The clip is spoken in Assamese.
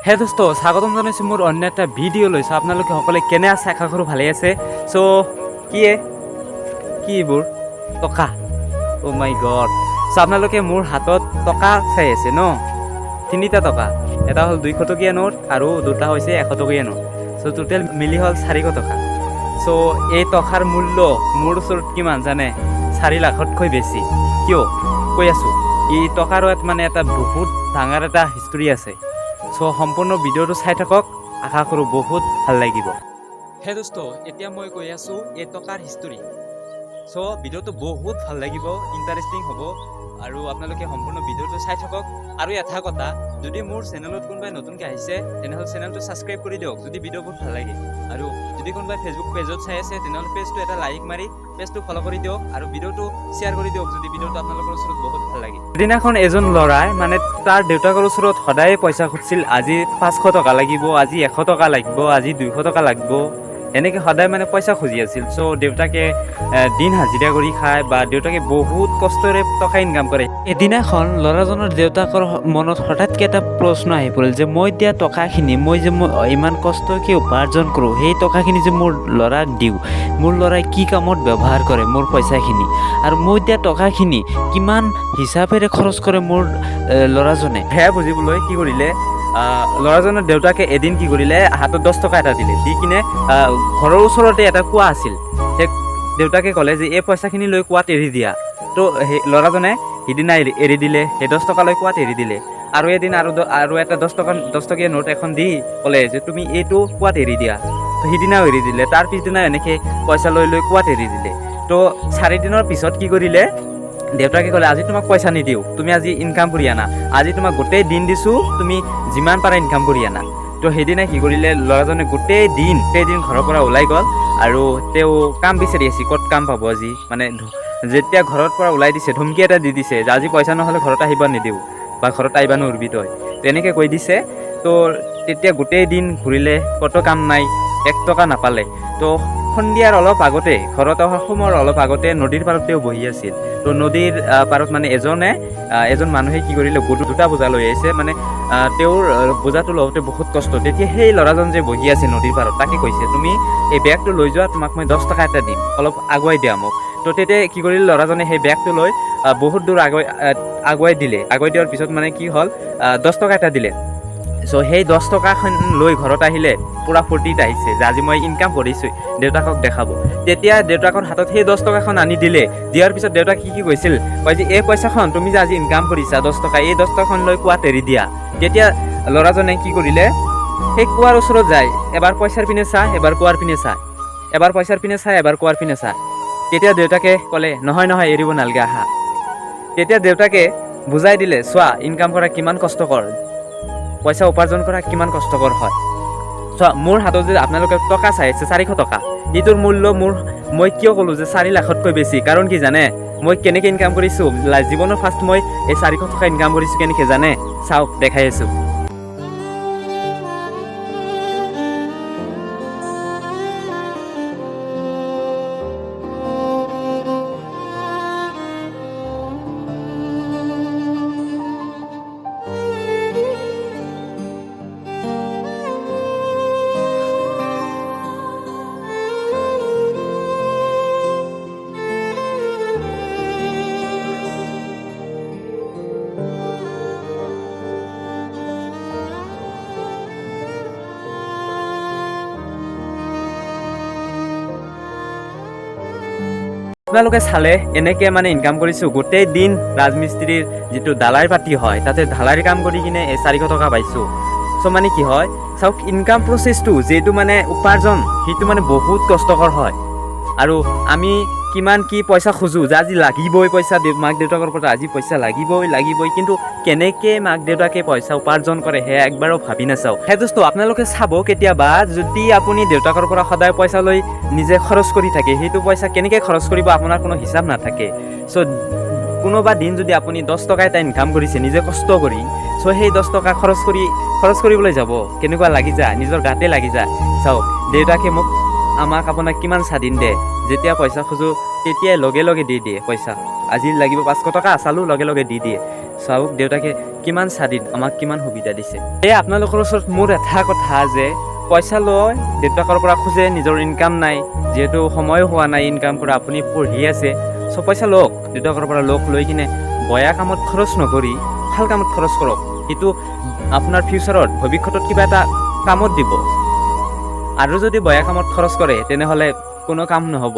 হে দোস্ত স্বাগতম জনাইছোঁ মোৰ অন্য এটা ভিডিঅ' লৈছোঁ। আপোনালোকে সকলোৱে কেনে আছে? আশা কৰোঁ ভালেই আছে। চ' কি এইবোৰ টকা, অ' মাই গড। চ' আপোনালোকে মোৰ হাতত টকা চাই আছে ন, তিনিটা টকা। এটা হ'ল 200 টকীয়া নোট আৰু দুটা হৈছে 100 টকীয়া নোট। চ' টোটেল মিলি হ'ল 400 টকা। চ' এই টকাৰ মূল্য মোৰ ওচৰত কিমান জানে? 4 লাখতকৈ বেছি। কিয় কৈ আছোঁ, এই টকাৰ মানে এটা বহুত ডাঙৰ এটা হিষ্টৰী আছে। চ' সম্পূৰ্ণ ভিডিঅ'টো চাই থাকক, আশা কৰোঁ বহুত ভাল লাগিব। হে দোস্ত, এতিয়া মই কৈ আছোঁ এই টকাৰ হিষ্টৰী। চ' ভিডিঅ'টো বহুত ভাল লাগিব, ইণ্টাৰেষ্টিং হ'ব আৰু আপোনালোকে সম্পূৰ্ণ ভিডিঅ'টো চাই থাকক। আৰু এটা কথা, যদি মোৰ চেনেলত কোনোবাই নতুনকৈ আহিছে তেনেহ'লে চেনেলটো ছাবস্ক্ৰাইব কৰি দিয়ক যদি ভিডিঅ' বহুত ভাল লাগে। আৰু যদি কোনোবাই ফেচবুক পেজত চাই আছে তেনেহ'লে পেজটো এটা লাইক মাৰি পেজটো ফ'ল' কৰি দিয়ক আৰু ভিডিঅ'টো শ্বেয়াৰ কৰি দিয়ক যদি ভিডিঅ'টো আপোনালোকৰ ওচৰত বহুত ভাল লাগে। এদিনাখন এজন ল'ৰাই মানে তাৰ দেউতাকৰ ওচৰত সদায় পইচা খুজিছিল। আজি 500 টকা লাগিব, আজি 100 টকা লাগিব, আজি 200 টকা লাগিব, এনেকৈ সদায় মানে পইচা খুজি আছিল। চ' দেউতাকে দিন হাজিৰা কৰি খায় বা দেউতাকে বহুত কষ্টৰে টকা ইনকাম কৰে। এদিনাখন ল'ৰাজনৰ দেউতাকৰ মনত হঠাৎকৈ এটা প্ৰশ্ন আহি পৰিল যে মই দিয়া টকাখিনি, মই ইমান কষ্টকৈ উপাৰ্জন কৰোঁ, সেই টকাখিনি যে মোৰ ল'ৰাক দিওঁ, মোৰ ল'ৰাই কি কামত ব্যৱহাৰ কৰে মোৰ পইচাখিনি, আৰু মই দিয়া টকাখিনি কিমান হিচাপেৰে খৰচ কৰে মোৰ ল'ৰাজনে। সেয়া বুজিবলৈ কি কৰিলে, ল'ৰাজনৰ দেউতাকে এদিন কি কৰিলে, হাতত 10 টকা এটা দিলে। দি কিনে ঘৰৰ ওচৰতে এটা কুঁৱা আছিল, সেই দেউতাকে ক'লে যে এই পইচাখিনি লৈ কুঁৱাত এৰি দিয়া। তো সেই ল'ৰাজনে সিদিনা এৰি দিলে, সেই 10 টকা লৈ কুঁৱাত এৰি দিলে। আৰু এদিন আৰু এটা 10 টকীয়া নোট এখন দি ক'লে যে তুমি এইটো কুঁৱাত এৰি দিয়া। তো সিদিনাও এৰি দিলে, তাৰ পিছদিনা এনেকৈ পইচা লৈ কুঁৱাত এৰি দিলে। তো 4 দিনৰ পিছত কি কৰিলে, দেউতাকে ক'লে আজি তোমাক পইচা নিদিওঁ, তুমি আজি ইনকাম কৰি আনা, আজি তোমাক গোটেই দিন দিছোঁ, তুমি যিমান পাৰা ইনকাম কৰি আনা। তো সেইদিনা কি কৰিলে, ল'ৰাজনে গোটেই দিন ঘৰৰ পৰা ওলাই গ'ল আৰু তেওঁ কাম বিচাৰি আছে, ক'ত কাম পাব আজি। মানে যেতিয়া ঘৰৰ পৰা ওলাই দিছে, ধমকি এটা দি দিছে যে আজি পইচা নহ'লে ঘৰত আহিব নিদিওঁ বা ঘৰত আহিব নোৱাৰিবি তই, তেনেকৈ কৈ দিছে। তো তেতিয়া গোটেই দিন ঘূৰিলে, ক'তো কাম নাই, 1 টকা নাপালে। তো সন্ধিয়াৰ অলপ আগতে, ঘৰত অহাৰ সময়ৰ অলপ আগতে নদীৰ পাৰত তেওঁ বহি আছিল। তো নদীৰ পাৰত মানে এজন মানুহে কি কৰিলে, দুটা বোজা লৈ আহিছে। মানে তেওঁৰ বোজাটো লওঁতে বহুত কষ্ট। তেতিয়া সেই ল'ৰাজন যে বহি আছে নদীৰ পাৰত, তাকে কৈছে তুমি এই বেগটো লৈ যোৱা, তোমাক মই 10 টকা এটা দিম, অলপ আগুৱাই দিয়া মোক। তো তেতিয়া কি কৰিলে, ল'ৰাজনে সেই বেগটো লৈ বহুত দূৰ আগুৱাই দিলে। আগুৱাই দিয়াৰ পিছত মানে কি হ'ল, 10 টকা এটা দিলে। চ' সেই 10 টকাখন লৈ ঘৰত আহিলে, পূৰা ফূৰ্তিত আহিছে যে আজি মই ইনকাম কৰিছোঁ, দেউতাকক দেখাব। তেতিয়া দেউতাকৰ হাতত সেই 10 টকাখন আনি দিলে। দিয়াৰ পিছত দেউতাক কি কৈছিল, কয় যে এই পইচাখন তুমি যে আজি ইনকাম কৰিছা 10 টকা, এই 10 টকাখন লৈ কুঁৱাত এৰি দিয়া। তেতিয়া ল'ৰাজনে কি কৰিলে, সেই কুঁৱাৰ ওচৰত যায়, এবাৰ পইচাৰ পিনে চায়, এবাৰ কুঁৱাৰ পিনে চায়, এবাৰ পইচাৰ পিনে চায়, এবাৰ কুঁৱাৰ পিনে চায়। তেতিয়া দেউতাকে ক'লে নহয় এৰিব নালাগে, আহা। তেতিয়া দেউতাকে বুজাই দিলে, চোৱা ইনকাম কৰা কিমান কষ্টকৰ, পইচা উপাৰ্জন কৰা কিমান কষ্টকৰ হয়। চোৱা মোৰ হাতত যে আপোনালোকে টকা চাই আছে 400 টকা, এইটোৰ মূল্য মই কিয় ক'লোঁ যে 4 লাখতকৈ বেছি, কাৰণ কি জানে, মই কেনেকৈ ইনকাম কৰিছোঁ, জীৱনৰ ফাৰ্ষ্ট মই এই 400 টকা ইনকাম কৰিছোঁ কেনেকৈ জানে, চাওক দেখাই আছোঁ। আপোনালোকে চালে এনেকৈ মানে ইনকাম কৰিছোঁ। গোটেই দিন ৰাজমিস্ত্ৰীৰ যিটো ঢালাই পাতি হয়, তাতে ঢালাইৰ কাম কৰি কিনে এই 400 টকা পাইছোঁ। চ' মানে কি হয়, চাওক ইনকাম প্ৰচেছটো যিটো মানে উপাৰ্জন, সেইটো মানে বহুত কষ্টকৰ হয়। আৰু আমি কিমান কি পইচা খোজোঁ যে আজি লাগিবই পইচা, মাক দেউতাকৰ পৰা আজি পইচা লাগিবই, কিন্তু কেনেকৈ মাক দেউতাকে পইচা উপাৰ্জন কৰে সেয়া একবাৰো ভাবি নাচাওঁ। সেই দোস্ত আপোনালোকে চাব, কেতিয়াবা যদি আপুনি দেউতাকৰ পৰা সদায় পইচা লৈ নিজে খৰচ কৰি থাকে, সেইটো পইচা কেনেকৈ খৰচ কৰিব আপোনাৰ কোনো হিচাপ নাথাকে। চ' কোনোবা দিন যদি আপুনি 10 টকা এটা ইনকাম কৰিছে নিজে কষ্ট কৰি, চ' সেই 10 টকা খৰচ কৰিবলৈ যাব, কেনেকুৱা লাগি যায়, নিজৰ গাতে লাগি যায়। চাওক দেউতাকে আমাক আপোনাক কিমান স্বাধীন দিয়ে, যেতিয়া পইচা খোজোঁ তেতিয়াই লগে লগে দি দিয়ে পইচা। আজি লাগিব 500 টকা, চালোঁ লগে লগে দি দিয়ে। চাওক দেউতাকে কিমান স্বাধীন, আমাক কিমান সুবিধা দিছে। এই আপোনালোকৰ ওচৰত মোৰ এটা কথা যে পইচা লয় দেউতাকৰ পৰা খোজে, নিজৰ ইনকাম নাই, যিহেতু সময় হোৱা নাই ইনকাম কৰা, আপুনি পঢ়ি আছে, চ' পইচা লওক দেউতাকৰ পৰা, লৈ কিনে বেয়া কামত খৰচ নকৰি ভাল কামত খৰচ কৰক। সেইটো আপোনাৰ ফিউচাৰত ভৱিষ্যতত কিবা এটা কামত দিব। আৰু যদি বেয়া কামত খৰচ কৰে তেনেহ'লে কোনো কাম নহ'ব।